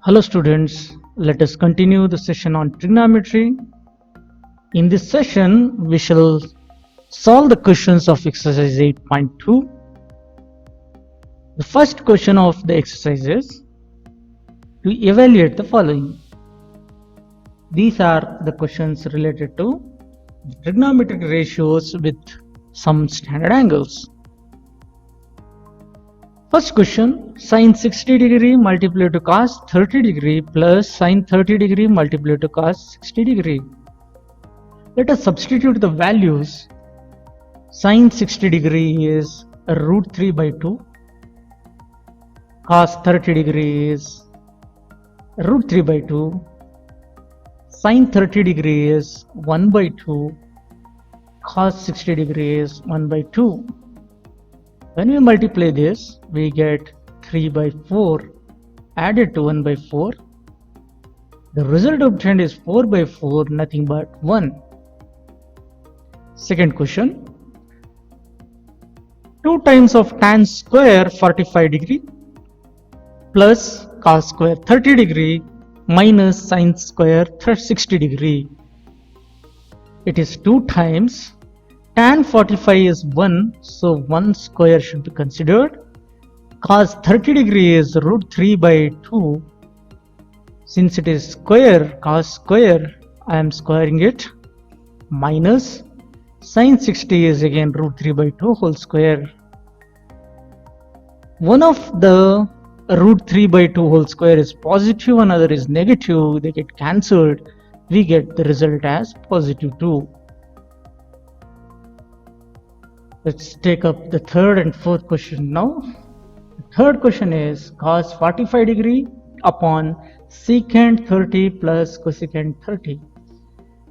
Hello students, let us continue the session on trigonometry. In this session, we shall solve the questions of exercise 8.2. The first question of the exercise is to evaluate the following. These are the questions related to trigonometric ratios with some standard angles. First question, sin 60 degree multiplied to cos 30 degree plus sin 30 degree multiplied to cos 60 degree. Let us substitute the values. Sin 60 degree is root 3 by 2. Cos 30 degree is root 3 by 2. Sin 30 degree is 1 by 2. Cos 60 degree is 1 by 2. When we multiply this, we get 3 by 4 added to 1 by 4. The result obtained is 4 by 4, nothing but 1. Second question. 2 times of tan square 45 degree plus cos square 30 degree minus sin square 60 degree. It is 2 times. Tan 45 is 1, so 1 square should be considered. Cos 30 degree is root 3 by 2. Since it is square, cos square, I am squaring it. Minus sin 60 is again root 3 by 2 whole square. One of the root 3 by 2 whole square is positive, another is negative. They get cancelled. We get the result as positive 2. Let's take up the third and fourth question now. The third question is cos 45 degree upon secant 30 plus cosecant 30.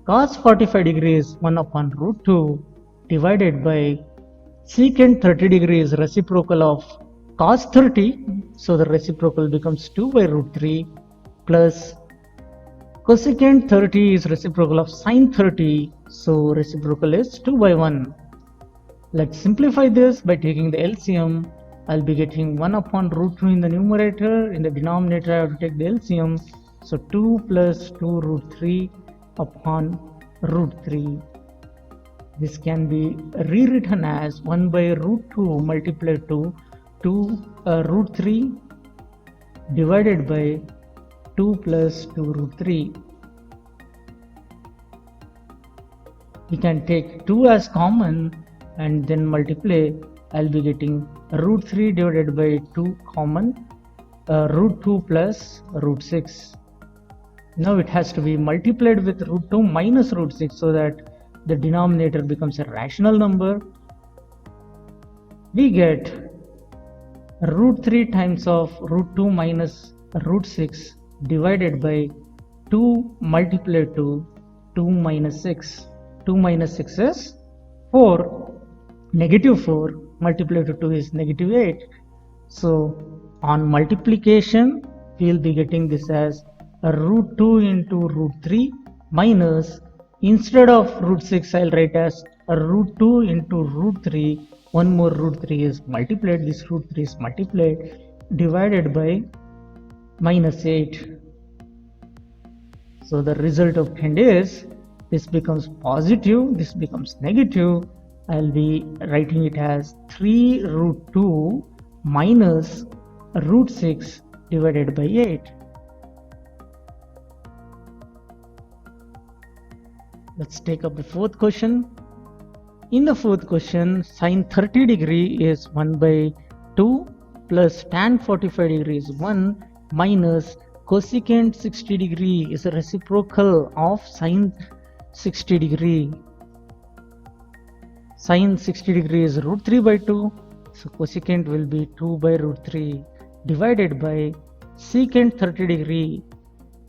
Cos 45 degree is 1 upon root 2 divided by secant 30 degree is reciprocal of cos 30. So the reciprocal becomes 2 by root 3 plus cosecant 30 is reciprocal of sin 30. So reciprocal is 2 by 1. Let's simplify this by taking the LCM. I'll be getting 1 upon root 2 in the numerator. In the denominator, I have to take the LCM. So 2 plus 2 root 3 upon root 3. This can be rewritten as 1 by root 2 multiplied to root 3 divided by 2 plus 2 root 3. We can take 2 as common and then multiply. I'll be getting root 3 divided by 2 common, root 2 plus root 6. Now it has to be multiplied with root 2 minus root 6 so that the denominator becomes a rational number. We get root 3 times of root 2 minus root 6 divided by 2 multiplied to 2 minus 6. 2 minus 6 is 4. Negative 4 multiplied to 2 is negative 8. So on multiplication, we will be getting this as a root 2 into root 3 minus, instead of root 6, I'll write as a root 2 into root 3. One more root 3 is multiplied. This root 3 is multiplied divided by minus 8. So the result obtained is this becomes positive, this becomes negative. I'll be writing it as 3 root 2 minus root 6 divided by 8. Let's take up the fourth question. In the fourth question, sin 30 degree is 1 by 2 plus tan 45 degree is 1 minus cosecant 60 degree is a reciprocal of sin 60 degree. Sin 60 degree is root 3 by 2, so cosecant will be 2 by root 3 divided by secant 30 degree.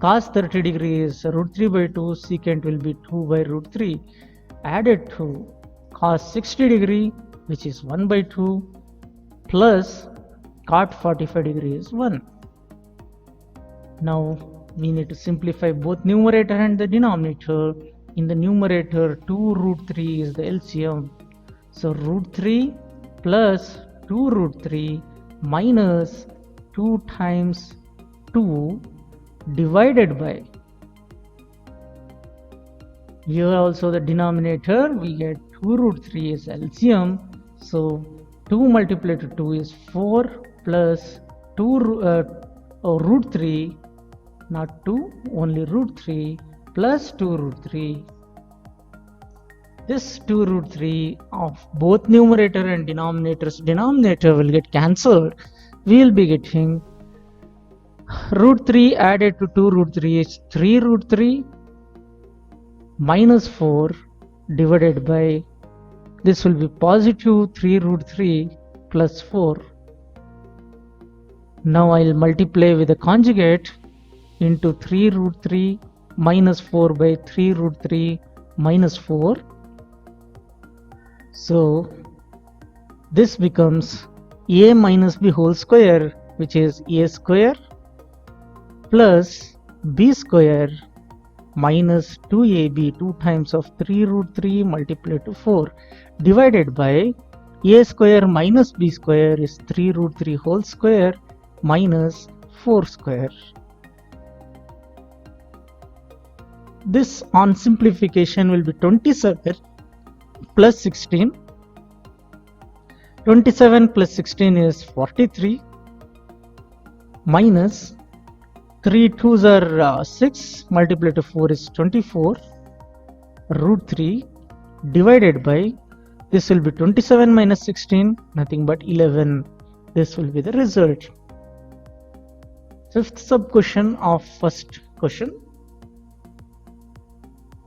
Cos 30 degree is root 3 by 2, secant will be 2 by root 3 added to cos 60 degree, which is 1 by 2 plus cot 45 degree is 1. Now we need to simplify both numerator and the denominator. In the numerator, 2 root 3 is the LCM. So root 3 plus 2 root 3 minus 2 times 2 divided by, here also the denominator we get 2 root 3 is LCM, so 2 multiplied to 2 is 4 plus 2 root 3, not 2, only root 3 plus 2 root 3. This 2 root 3 of both numerator and denominator will get cancelled. We will be getting root 3 added to 2 root 3 is 3 root 3 minus 4 divided by, this will be positive 3 root 3 plus 4. Now I'll multiply with the conjugate into 3 root 3 minus 4 by 3 root 3 minus 4. So this becomes a minus b whole square, which is a square plus b square minus 2ab, 2 times of 3 root 3 multiplied to 4, divided by a square minus b square is 3 root 3 whole square minus 4 square. This on simplification will be 27 plus 16. 27 plus 16 is 43 minus 3 2s are 6 multiplied to 4 is 24 root 3 divided by, this will be 27 minus 16, nothing but 11. This will be the result. Fifth sub question of first question.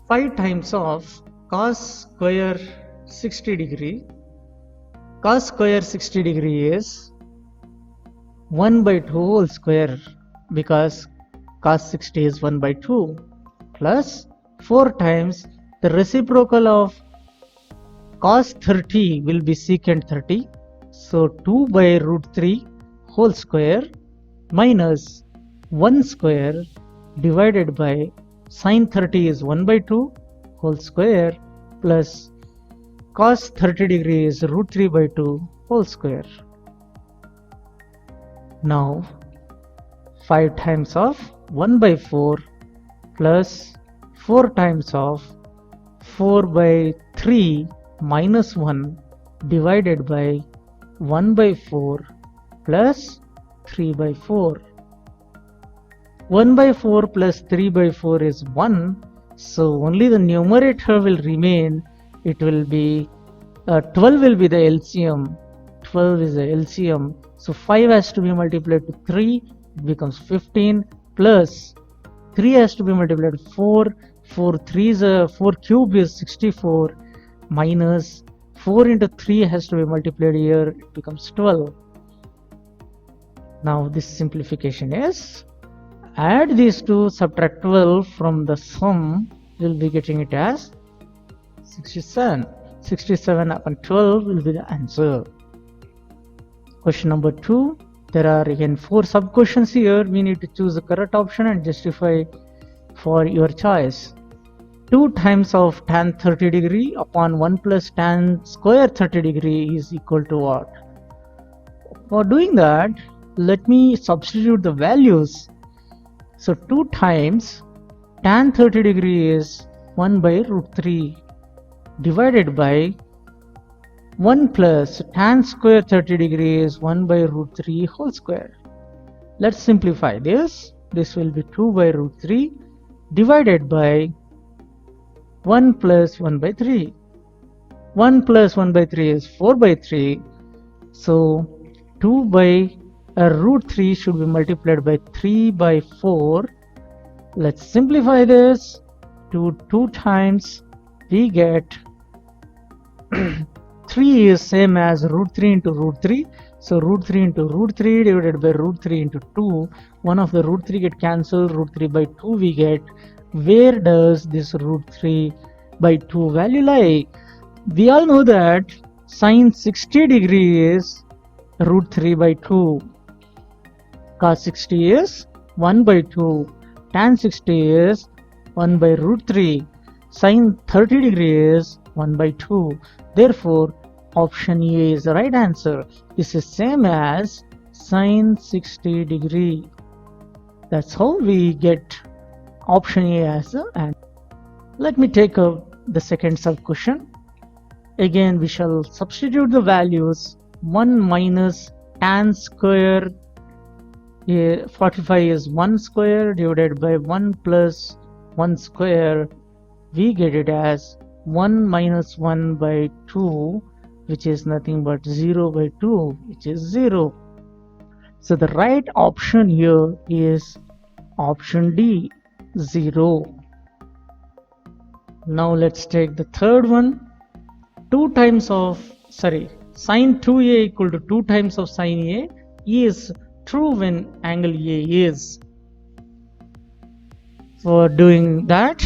5 times of cos square 60 degree. Cos square 60 degree is 1 by 2 whole square, because cos 60 is 1 by 2, plus 4 times the reciprocal of cos 30 will be secant 30, so 2 by root 3 whole square minus 1 square divided by sin 30 is 1 by 2 whole square plus cos 30 degree is root 3 by 2 whole square. Now 5 times of 1 by 4 plus 4 times of 4 by 3 minus 1 divided by 1 by 4 plus 3 by 4. 1 by 4 plus 3 by 4 is 1, so only the numerator will remain. It will be 12 will be the LCM. 12 is the LCM, so 5 has to be multiplied to 3, it becomes 15, plus 3 has to be multiplied to 4, 4 cube is 64, minus 4 into 3 has to be multiplied here, it becomes 12. Now this simplification is, add these two, subtract 12 from the sum, you will be getting it as 67. 67 upon 12 will be the answer. Question number 2. There are again 4 sub questions here. We need to choose the correct option and justify for your choice. 2 times of tan 30 degree upon 1 plus tan square 30 degree is equal to what? For doing that, let me substitute the values. So 2 times tan 30 degree is 1 by root 3 divided by 1 plus tan square 30 degree is 1 by root 3 whole square. Let's simplify this. This will be 2 by root 3 divided by 1 plus 1 by 3. 1 plus 1 by 3 is 4 by 3. So 2 by root 3 should be multiplied by 3 by 4. Let's simplify this to 2 times. We get 3 is same as root 3 into root 3. So root 3 into root 3 divided by root 3 into 2. One of the root 3 get cancelled. Root 3 by 2 we get. Where does this root 3 by 2 value lie? We all know that sin 60 degree is root 3 by 2. Cos 60 is 1 by 2. Tan 60 is 1 by root 3. Sin 30 degree is 1 by 2. Therefore, option A is the right answer. This is same as sin 60 degree. That's how we get option A as the answer. Let me take the second sub question. Again, we shall substitute the values. 1 minus tan square 45 is 1 square divided by 1 plus 1 square. We get it as 1 minus 1 by 2, which is nothing but 0 by 2, which is 0. So the right option here is option D, 0. Now let's take the third one. Sine 2a equal to 2 times of sine a is true when angle A is. For doing that,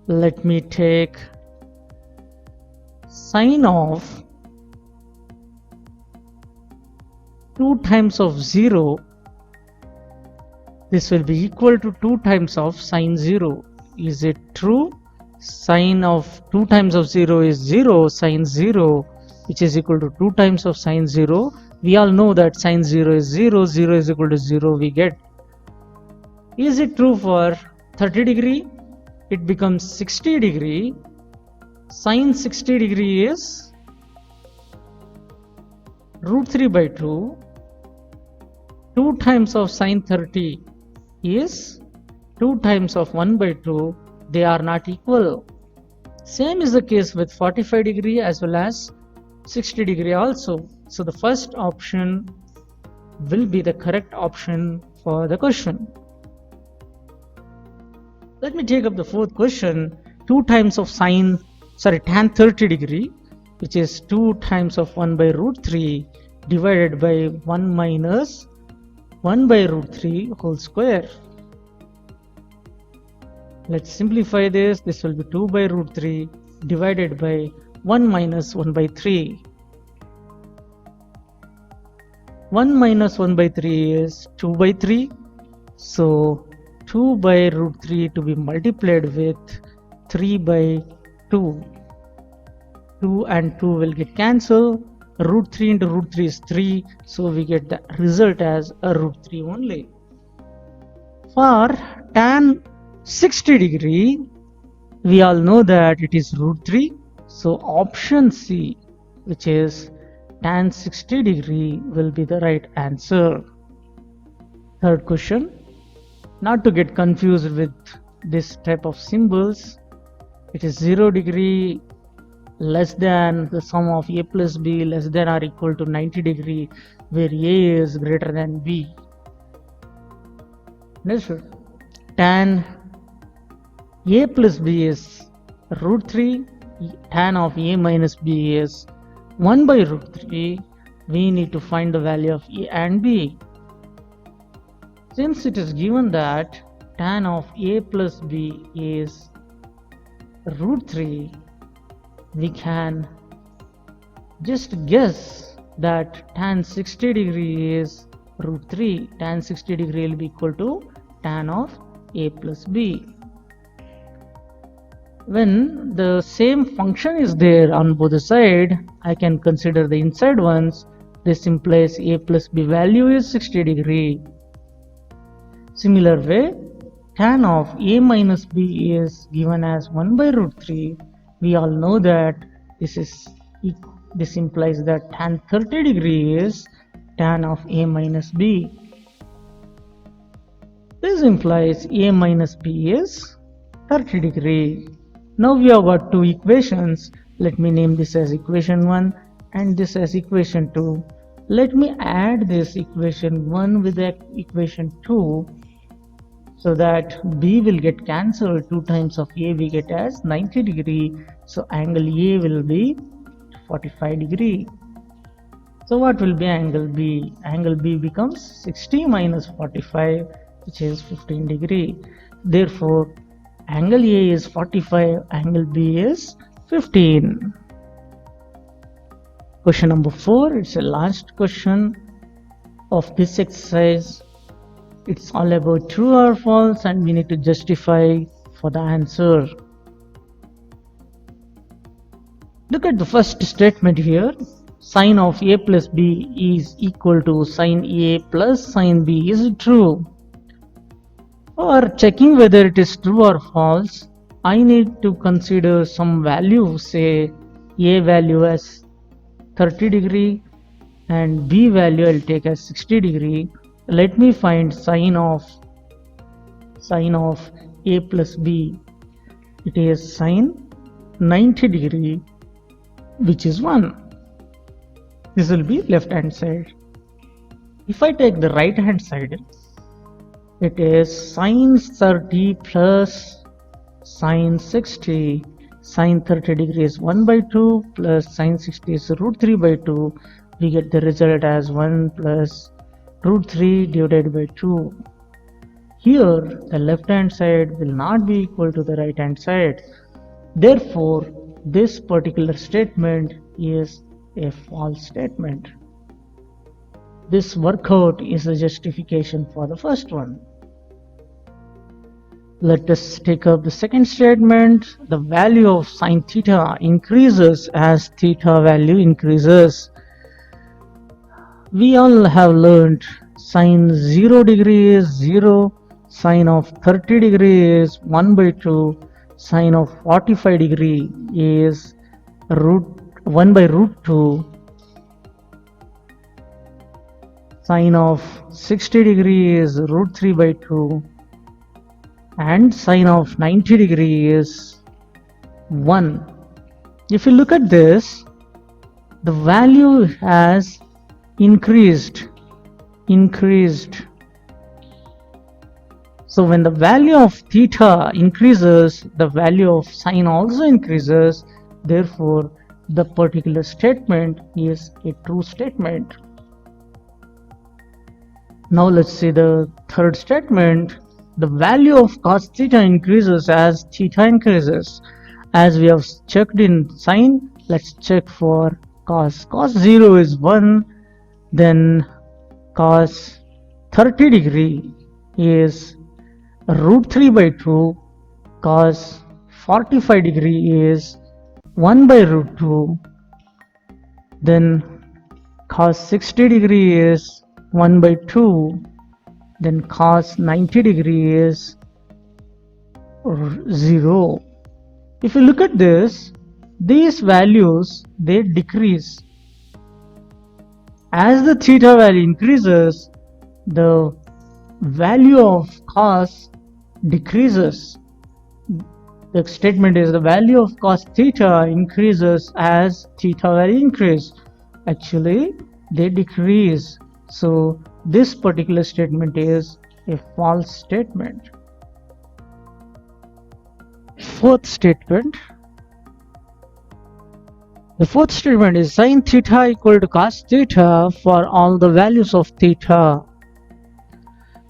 let me take sine of 2 times of 0. This will be equal to 2 times of sine 0. Is it true? Sine of 2 times of 0 is 0, sine 0, which is equal to 2 times of sine 0. We all know that sine 0 is 0, 0 is equal to 0 we get. Is it true for 30 degree? It becomes 60 degree. Sine 60 degree is root 3 by 2. 2 times of sine 30 is 2 times of 1 by 2. They are not equal. Same is the case with 45 degree as well as 60 degree also. So the first option will be the correct option for the question. Let me take up the fourth question. 2 times of tan 30 degree, which is 2 times of 1 by root 3 divided by 1 minus 1 by root 3 whole square. Let's simplify this. This will be 2 by root 3 divided by 1 minus 1 by 3. 1 minus 1 by 3 is 2 by 3. So 2 by root 3 to be multiplied with 3 by 2. 2 and 2 will get cancelled. Root 3 into root 3 is 3. So we get the result as a root 3 only. For tan 60 degree, we all know that it is root 3. So option C, which is tan 60 degree, will be the right answer. Third question. Not to get confused with this type of symbols, it is 0 degree less than the sum of a plus b less than or equal to 90 degree, where a is greater than b. Next, tan a plus b is root 3, tan of a minus b is 1 by root 3. We need to find the value of a and b. Since it is given that tan of a plus b is root 3, we can just guess that tan 60 degree is root 3. Tan 60 degree will be equal to tan of a plus b. When the same function is there on both the sides, I can consider the inside ones. This implies a plus b value is 60 degree. Similar way, tan of a minus b is given as 1 by root 3. We all know that this implies that tan 30 degree is tan of a minus b. This implies a minus b is 30 degree. Now we have got two equations. Let me name this as equation 1 and this as equation 2. Let me add this equation 1 with the equation 2 so that b will get cancelled. 2 times of a we get as 90 degree. So angle A will be 45 degree. So what will be angle B? Angle B becomes 60 minus 45, which is 15 degree. Therefore, angle A is 45, angle B is 15. Question number 4, it's the last question of this exercise. It's all about true or false and we need to justify for the answer. Look at the first statement here. Sine of a plus b is equal to sine a plus sine b. Is it true? For checking whether it is true or false, I need to consider some value, say A value as 30 degree and B value I'll take as 60 degree. Let me find sine of A plus B. It is sine 90 degree, which is 1. This will be left hand side. If I take the right hand side, it is sine 30 plus sine 60. Sine 30 degree is 1 by 2 plus sine 60 is root 3 by 2. We get the result as 1 plus root 3 divided by 2. Here the left hand side will not be equal to the right hand side. Therefore, this particular statement is a false statement. This workout is a justification for the first one. Let us take up the second statement. The value of sine theta increases as theta value increases. We all have learned sine 0 degree is 0, sine of 30 degree is 1 by 2, sine of 45 degree is 1 by root 2, sine of 60 degree is root 3 by 2, and sine of 90 degree is 1. If you look at this, the value has increased. So when the value of theta increases, the value of sine also increases. Therefore, the particular statement is a true statement. Now let's see the third statement. The value of cos theta increases as theta increases. As we have checked in sine, let's check for cos. Cos 0 is 1, then cos 30 degree is root 3 by 2, cos 45 degree is 1 by root 2, then cos 60 degree is 1 by 2, then cos 90 degree is 0. If you look at this, these values, they decrease. As the theta value increases, the value of cos decreases. The statement is the value of cos theta increases as theta value increase. Actually, they decrease. So this particular statement is a false statement. Fourth statement. The fourth statement is sin theta equal to cos theta for all the values of theta.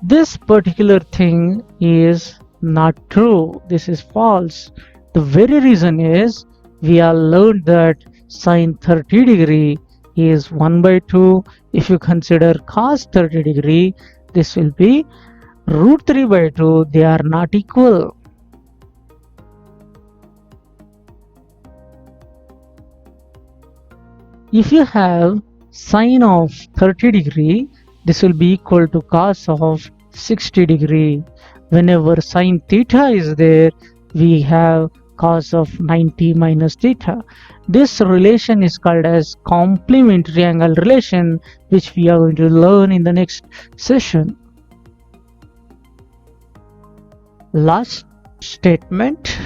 This particular thing is not true. This is false. The very reason is we have learned that sin 30 degree is 1 by 2. If you consider cos 30 degree, this will be root 3 by 2. They are not equal. If you have sine of 30 degree, this will be equal to cos of 60 degree. Whenever sine theta is there, we have cos of 90 minus theta. This relation is called as complementary angle relation, which we are going to learn in the next session. Last statement,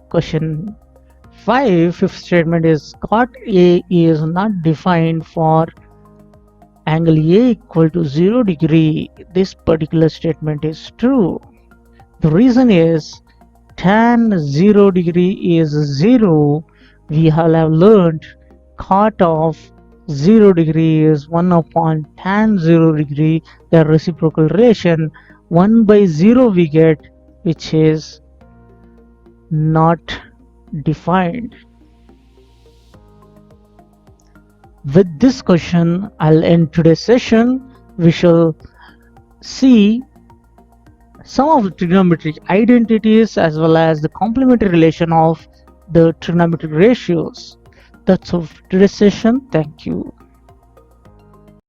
question 5, fifth statement is cot A is not defined for angle A equal to 0 degree. This particular statement is true. The reason is tan 0 degree is 0. We have learned cot of 0 degree is 1 upon tan 0 degree. The reciprocal relation 1 by 0 we get, which is not defined. With this question, I'll end today's session. We shall see some of the trigonometric identities as well as the complementary relation of the trigonometric ratios. That's all for today's session. Thank you.